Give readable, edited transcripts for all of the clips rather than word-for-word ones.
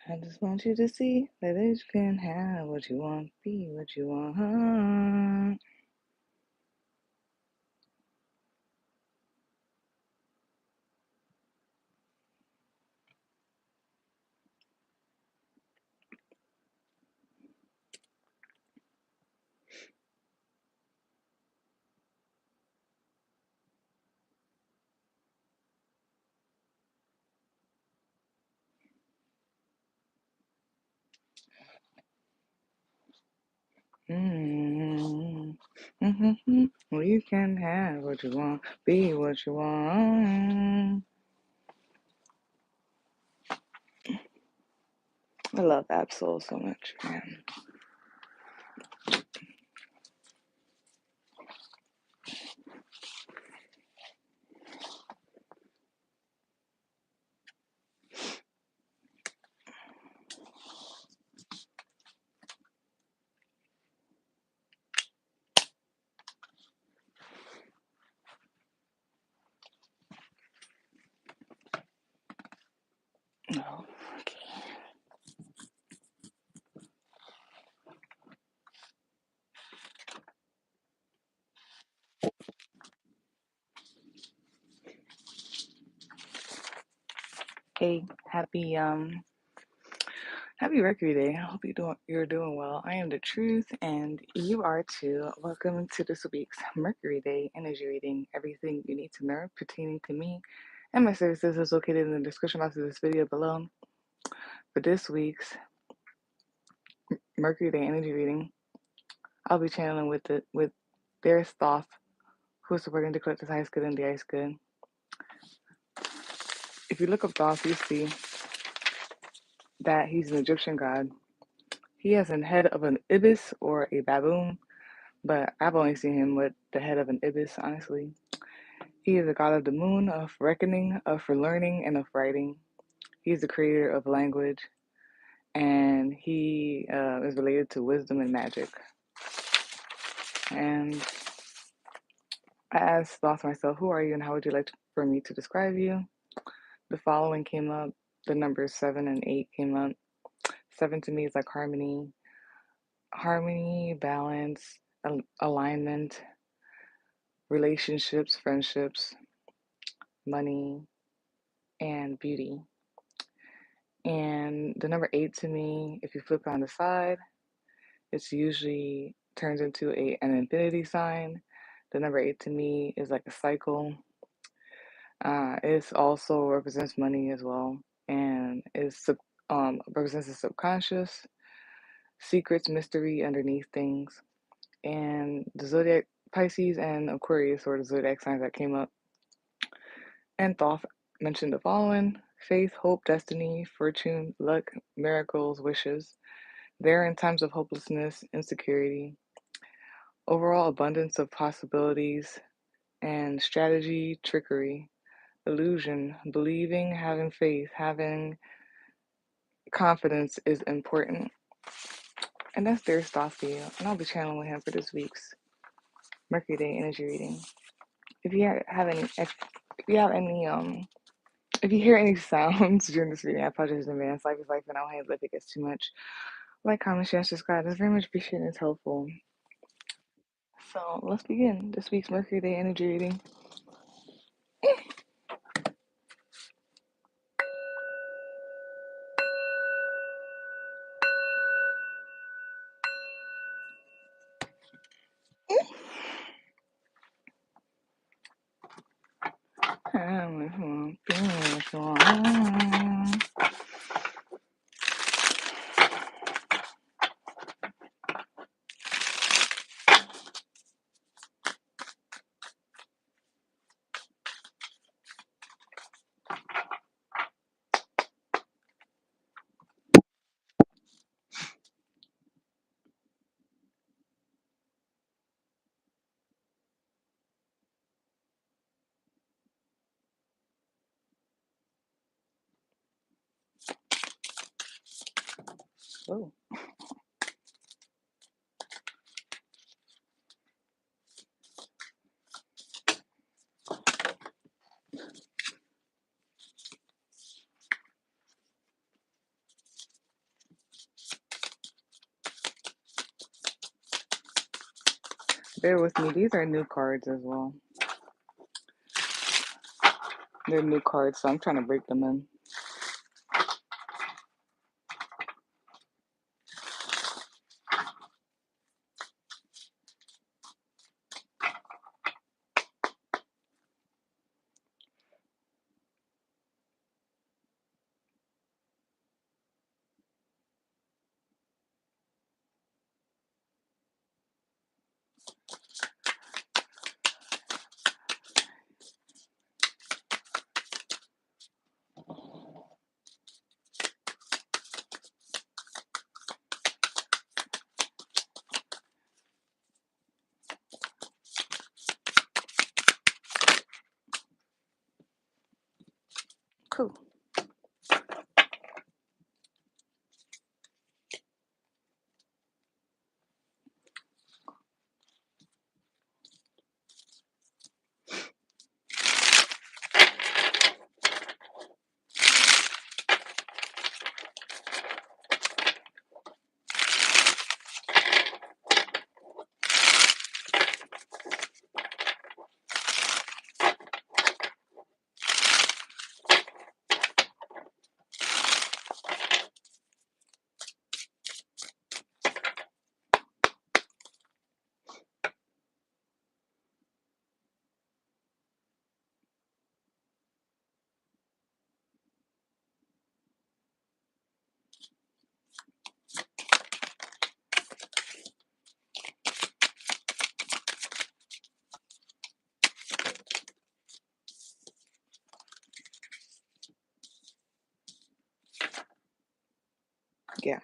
I just want you to see that you can have what you want, be what you want. Mm-hmm. Mm-hmm. Well, you can have what you want, be what you want. I love Absol so much, man. Oh, okay. Hey, happy Mercury Day. I hope you're doing well. I am the truth, and you are too. Welcome to this week's Mercury Day Energy Reading. Everything you need to know pertaining to me and my services is located in the description box of this video below. For this week's Mercury Day Energy Reading, I'll be channeling with there's Thoth, who is supporting the collective highest good and the highest good. If you look up Thoth, you see that he's an Egyptian god. He has a head of an ibis or a baboon, but I've only seen him with the head of an ibis, honestly. He is the god of the moon, of reckoning, of for learning, and of writing. He is the creator of language, and he is related to wisdom and magic. And I asked myself, who are you and how would you like for me to describe you? The following came up. The numbers 7 and 8 came up. 7 to me is like harmony, balance, alignment, relationships, friendships, money, and beauty. And the number 8 to me, if you flip on the side, it's usually turns into an infinity sign. The number 8 to me is like a cycle. It also represents money as well, and represents the subconscious, secrets, mystery underneath things. And the zodiac, Pisces and Aquarius were the zodiac signs that came up. And Thoth mentioned the following: faith, hope, destiny, fortune, luck, miracles, wishes. They're in times of hopelessness, insecurity, overall abundance of possibilities, and strategy, trickery, illusion, believing, having faith, having confidence is important. And that's their Thoth for you. And I'll be channeling him for this week's Mercury Day Energy Reading. If you hear any sounds during this reading, I apologize in advance. Life is life, and I'll handle it if it gets too much. Like, comment, share, and subscribe. It's very much appreciated. It's helpful. So let's begin this week's Mercury Day Energy Reading. Oh, bear with me. These are new cards as well. They're new cards, so I'm trying to break them in. Cool. Yeah.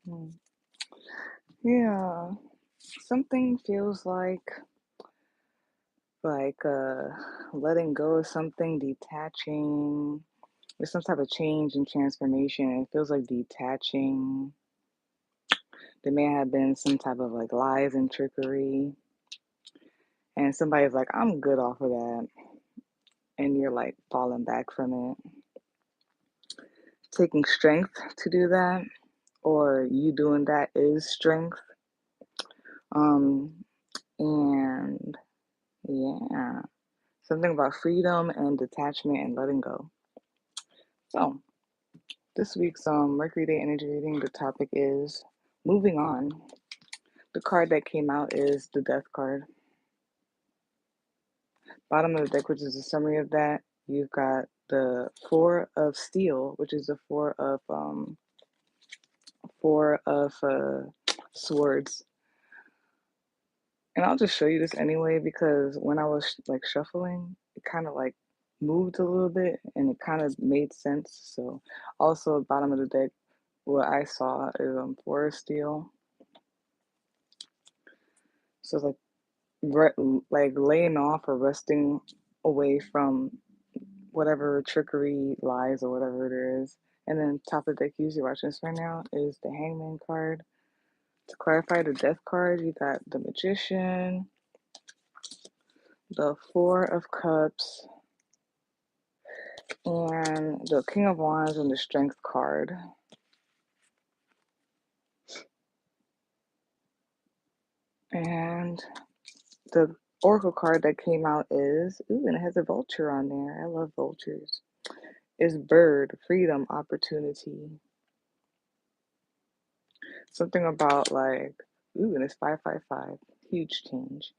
Hmm. Yeah. Something feels like letting go of something, detaching. There's some type of change and transformation. It feels like detaching. There may have been some type of like lies and trickery, and somebody's like, I'm good off of that, and you're like falling back from it. Taking strength to do that, or you doing that is strength. Um, and yeah, something about freedom and detachment and letting go. So, this week's Mercury Day Energy Reading, the topic is moving on. The card that came out is the Death card. Bottom of the deck, which is a summary of that, you've got the Four of Steel, which is the Four of Swords. And I'll just show you this anyway because when I was like shuffling, it kind of like moved a little bit and it kind of made sense. So also bottom of the deck, what I saw is Four of Steel. So it's like laying off or resting away from whatever trickery, lies, or whatever it is. And then top of the deck, usually watching this right now, is the Hangman card. To clarify the Death card, you got the Magician, the Four of Cups, and the King of Wands and the Strength card. And the oracle card that came out is, ooh, and it has a vulture on there. I love vultures. Is bird, freedom, opportunity. Something about like, ooh, and it's 555. Huge change.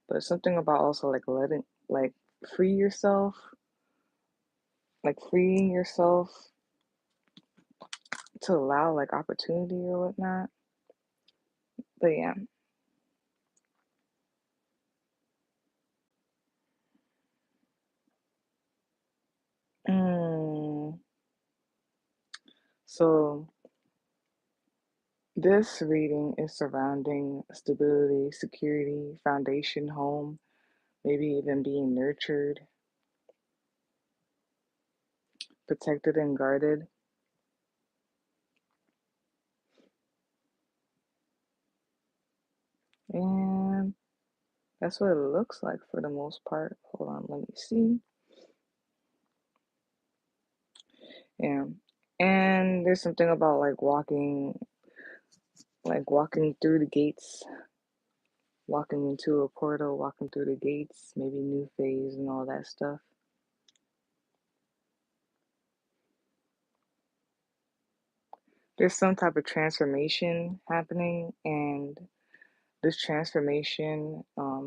But something about also like letting, like, free yourself, like freeing yourself to allow like opportunity or whatnot. But yeah. Mm. So this reading is surrounding stability, security, foundation, home, maybe even being nurtured, protected, and guarded. And that's what it looks like for the most part. Hold on, let me see. Yeah. And there's something about like walking through the gates, walking into a portal, walking through the gates, maybe new phase and all that stuff. There's some type of transformation happening, and this transformation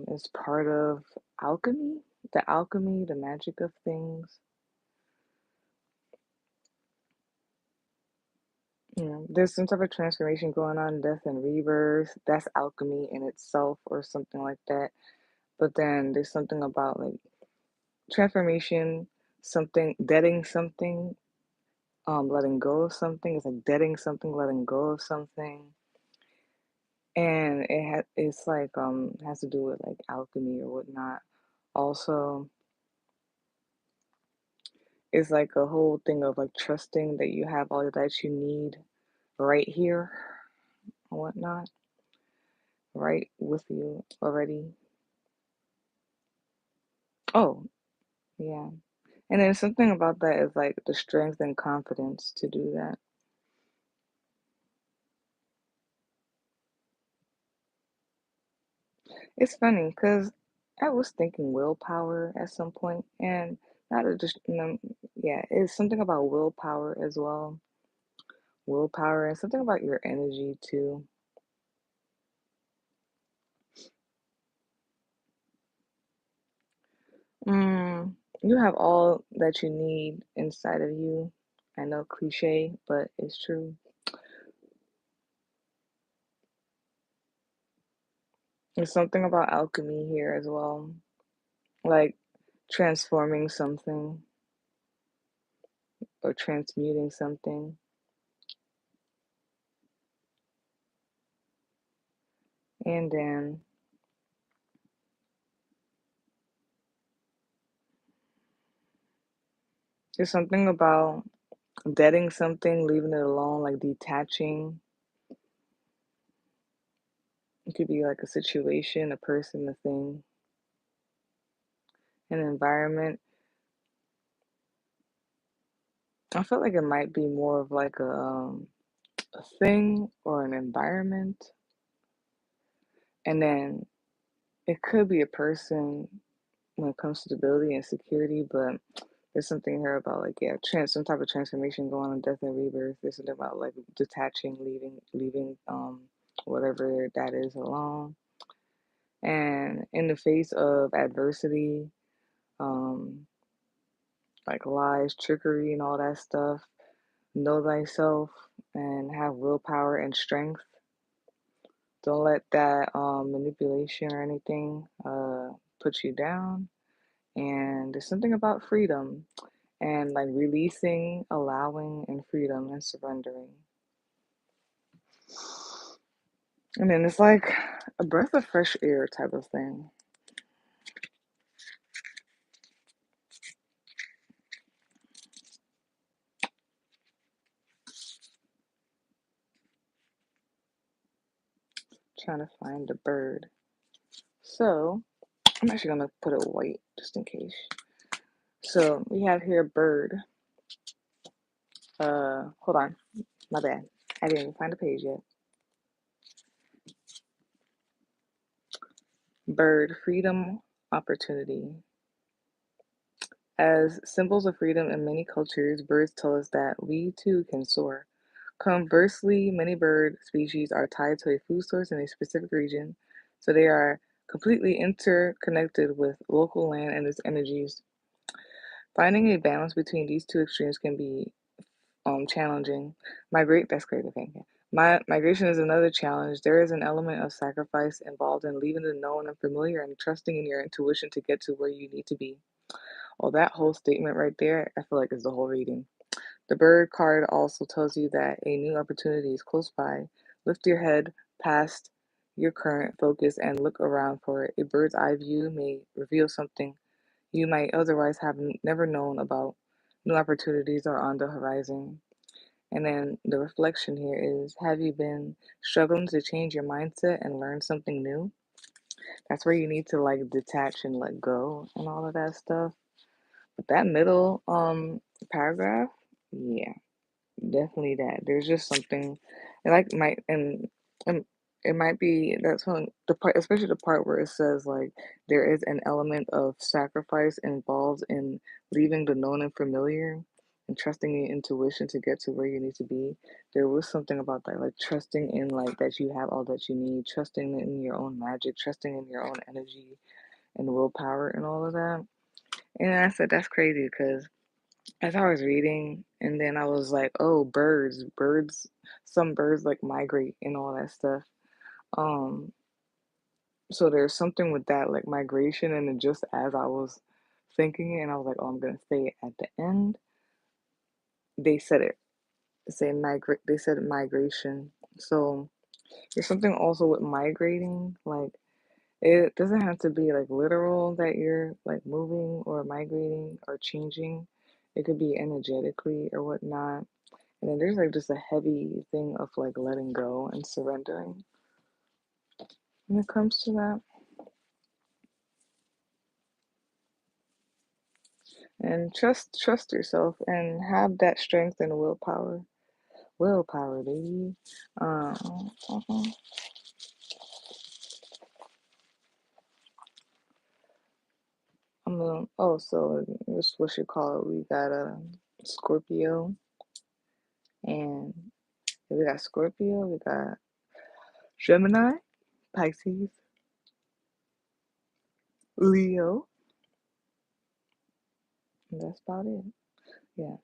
is part of alchemy, the magic of things. You know, there's some type of transformation going on, death and rebirth. That's alchemy in itself, or something like that. But then there's something about like transformation, something, deading something, letting go of something. It's like deading something, letting go of something. And it's like has to do with like alchemy or whatnot. Also, it's like a whole thing of like trusting that you have all that you need right here and whatnot, right with you already. Oh, yeah. And then something about that is like the strength and confidence to do that. It's funny because I was thinking willpower at some point, and not to just, yeah, it's something about willpower as well. Willpower and something about your energy too. You have all that you need inside of you. I know, cliche, but it's true. There's something about alchemy here as well, like transforming something or transmuting something. And then there's something about deading something, leaving it alone, like detaching. It could be like a situation, a person, a thing, an environment. I feel like it might be more of like a thing or an environment. And then it could be a person when it comes to stability and security, but there's something here about like, yeah, some type of transformation going on, death and rebirth. There's something about like detaching, leaving whatever that is alone. And in the face of adversity, um, like lies, trickery, and all that stuff, know thyself and have willpower and strength. Don't let that manipulation or anything put you down. And there's something about freedom and like releasing, allowing, and freedom and surrendering. And then it's like a breath of fresh air type of thing. Trying to find the bird. So I'm actually gonna put it white just in case. So we have here bird. Hold on, my bad. I didn't even find the page yet. Bird, freedom, opportunity. As symbols of freedom in many cultures, birds tell us that we too can soar. Conversely, many bird species are tied to a food source in a specific region, so they are completely interconnected with local land and its energies. Finding a balance between these two extremes can be challenging. That's great. Okay, yeah. Migration is another challenge. There is an element of sacrifice involved in leaving the known and familiar and trusting in your intuition to get to where you need to be. Well, that whole statement right there, I feel like is the whole reading. The bird card also tells you that a new opportunity is close by. Lift your head past your current focus and look around for it. A bird's eye view may reveal something you might otherwise have never known about. New opportunities are on the horizon. And then the reflection here is, have you been struggling to change your mindset and learn something new? That's where you need to like detach and let go and all of that stuff. But that middle paragraph, yeah, definitely that. There's just something it like might and it might be that's when the part, especially the part where it says like there is an element of sacrifice involved in leaving the known and familiar and trusting your intuition to get to where you need to be. There was something about that, like trusting in like that you have all that you need, trusting in your own magic, trusting in your own energy and willpower and all of that. And I said that's crazy because as I was reading, and then I was like, oh, birds, some birds like migrate and all that stuff. Um, so there's something with that, like migration, and then just as I was thinking it, and I was like, oh, I'm gonna say it at the end. They said it. Say migrate. They said migration. So there's something also with migrating, like it doesn't have to be like literal that you're like moving or migrating or changing. It could be energetically or whatnot. And then there's like just a heavy thing of like letting go and surrendering when it comes to that. And trust yourself and have that strength and willpower. Willpower, baby. Uh-huh. So this what you call it. We got a Scorpio, and we got Scorpio, we got Gemini, Pisces, Leo, and that's about it. Yeah,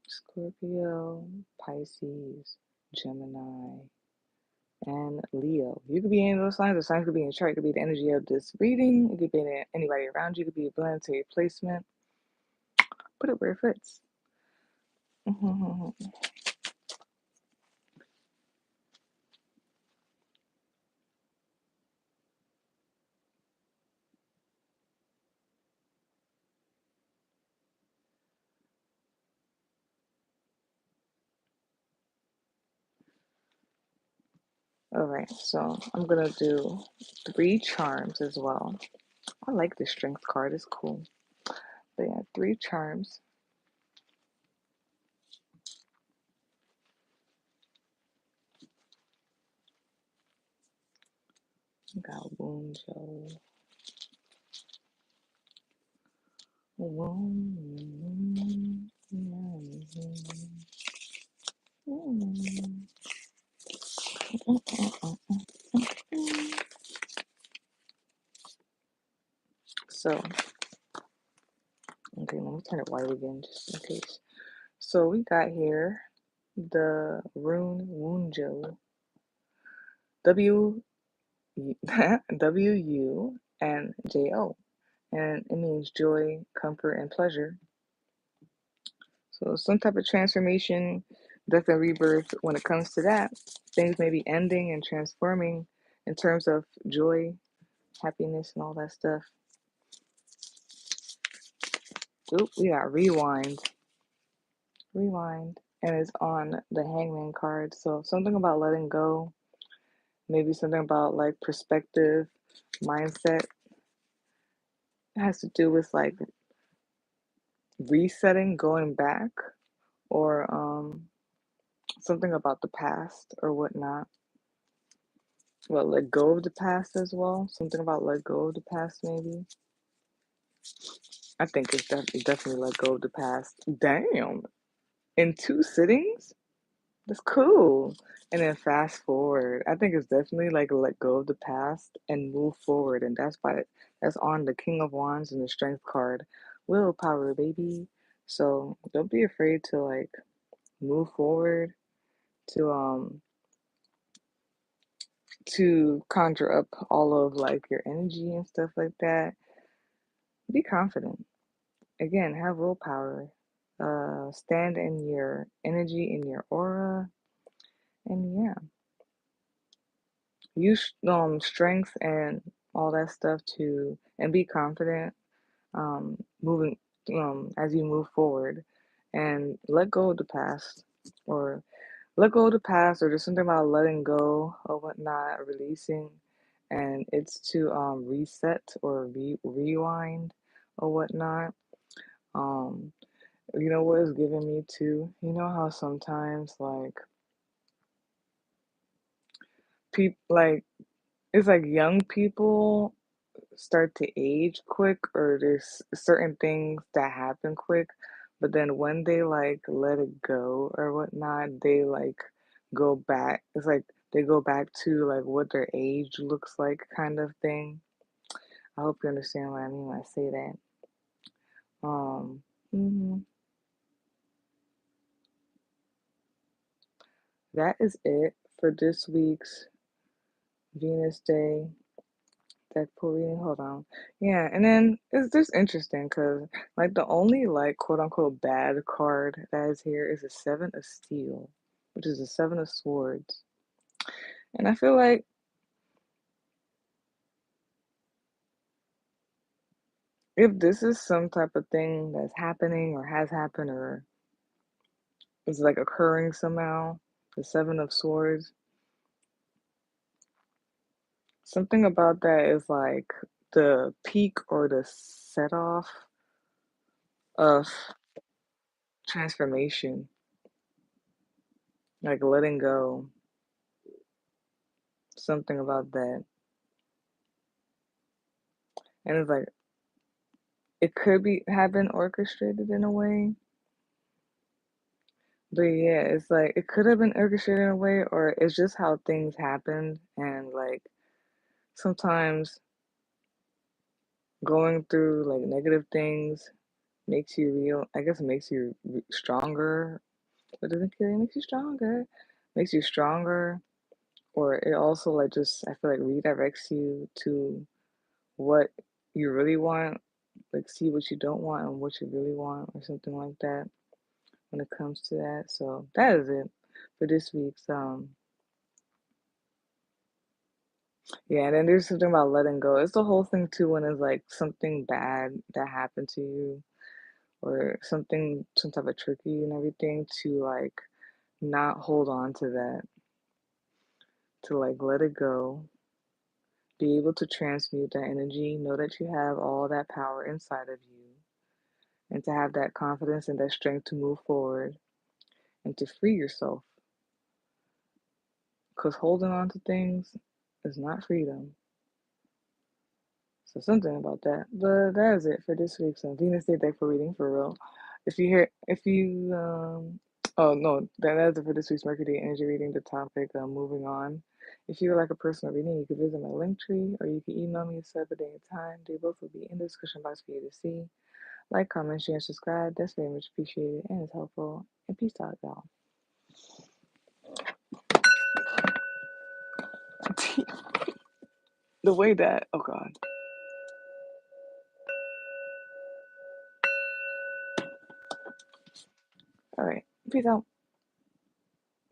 Scorpio, Pisces, Gemini, and Leo. You could be any of those signs. The signs could be in the chart. It could be the energy of this reading. It could be anybody around you. It could be a planetary placement. Put it where it fits. All right, so I'm gonna do 3 charms as well. I like the strength card. It's cool. But yeah, 3 charms. We got Wunjo. So, okay, let me turn it white again just in case. So we got here the rune Wunjo. W WUNJO. And it means joy, comfort, and pleasure. So some type of transformation, death and rebirth when it comes to that. Things may be ending and transforming in terms of joy, happiness, and all that stuff. Oop, we got rewind. Rewind. And it's on the hangman card. So something about letting go, maybe something about like perspective, mindset. It has to do with like resetting, going back, or something about the past or whatnot. What, let go of the past as well? Something about let go of the past, maybe? I think it's definitely let go of the past. Damn. In two sittings? That's cool. And then fast forward. I think it's definitely like let go of the past and move forward. And that's on the King of Wands and the Strength card. Willpower, baby. So don't be afraid to like move forward, to conjure up all of like your energy and stuff like that. Be confident. Again, have willpower. Stand in your energy, in your aura, and yeah, use strength and all that stuff to and be confident. Moving as you move forward, and let go of the past, or let go of the past, or there's something about letting go or whatnot, releasing, and it's to reset or rewind or whatnot. Um, you know what is giving me too? You know how sometimes like people like it's like young people start to age quick, or there's certain things that happen quick, but then when they like let it go or whatnot, they like go back. It's like they go back to like what their age looks like, kind of thing. I hope you understand what I mean when I say that. Um, mhm. That is it for this week's Venus Day deck pool reading. Hold on. Yeah, and then it's just interesting because like the only like quote unquote bad card that is here is a Seven of Steel, which is a Seven of Swords. And I feel like if this is some type of thing that's happening or has happened or is like occurring somehow, the Seven of Swords, something about that is like the peak or the set off of transformation, like letting go, something about that. And it's like it could be have been orchestrated in a way, but yeah, it's like it could have been orchestrated in a way, or it's just how things happened, and like sometimes going through like negative things makes you real. I guess it makes you stronger, but doesn't kill you. It makes you stronger. Makes you stronger, or it also like just I feel like redirects you to what you really want, like see what you don't want and what you really want, or something like that when it comes to that. So that is it for this week's yeah, and then there's something about letting go. It's the whole thing too when it's like something bad that happened to you, or something, some type of tricky and everything, to like not hold on to that, to like let it go, be able to transmute that energy, know that you have all that power inside of you, and to have that confidence and that strength to move forward and to free yourself. Because holding on to things is not freedom. So something about that. But that is it for this week's Venus Day deck for reading for real. If you oh no, that is it for this week's Mercury Day Energy Reading. The topic. Moving on. If you would like a personal reading, you can visit my link tree, or you can email me, set up a day and time. They both will be in the description box for you to see. Like, comment, share, and subscribe. That's very much appreciated and it's helpful. And peace out, y'all. The way that, oh God. All right. Peace out.